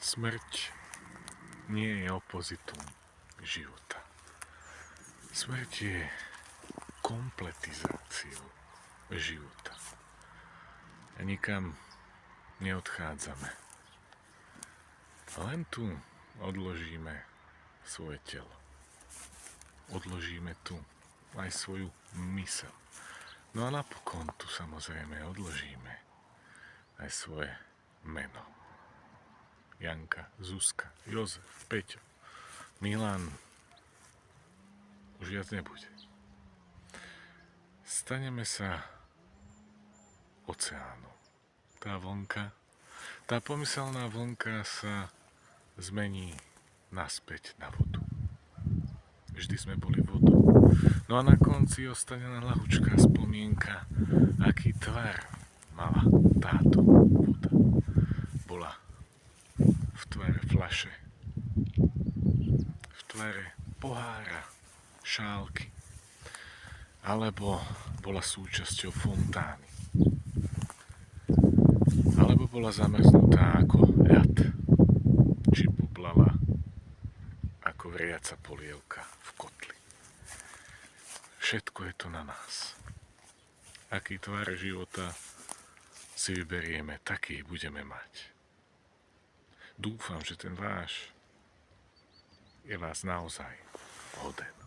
Smrť nie je opozitum života. Smrť je kompletizáciou života. A nikam neodchádzame. Len tu odložíme svoje telo. Odložíme tu aj svoju myseľ. No a napokon tu samozrejme odložíme aj svoje meno. Janka, Zuzka, Jozef, Peťo, Milan už viac nebude. Staneme sa oceánom. Tá vlnka, tá pomyselná vlnka sa zmení naspäť na vodu. Vždy sme boli vodou. No a na konci ostane len ľahučká spomienka, aký tvar mala táto voda. Bola v tvare fľaše, v tvare pohára, šálky, alebo bola súčasťou fontány, alebo bola zamrznutá ako ľad, či bublala ako vriaca polievka v kotli. Všetko je to na nás. Aký tvar života si vyberieme, taký budeme mať. Dúfam, že ten váš je vás naozaj hoden.